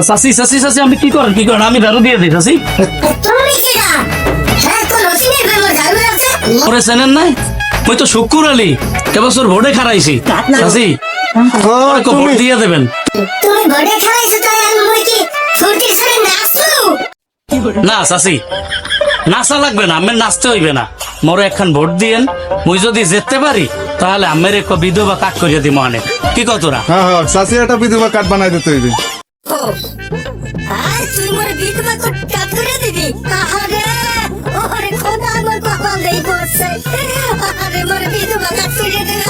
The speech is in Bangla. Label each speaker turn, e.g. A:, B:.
A: চাচি চাচি চাচি আমি কি করেন আমি ঝাড়ু দিয়ে দিই চাচি। ওরে চেনেন নাই ওই তো শুক্কুর আলী এবছর ভোটে খারাইছি চাচি ভোট দিয়ে দেবেন। না চাচি নাচা লাগবে না, আমের নাচতে হইবে না, মোর একখান ভোট দিয়েন, মুই যদি যেতে পারি তাহলে আমের এক বিধবা কাট করিয়া দিব অনেক। কি কতরা?
B: হ্যাঁ হ্যাঁ চাচি একটা বিধবা কাঠ বানাই দিতে হইবে।
C: তুই মোর বিধবা কাট করে দিবি? আরে ওরে খোদা আমার কপাল দেই পড়ছে। আরে মোর বিধবা কাট করে দিবি।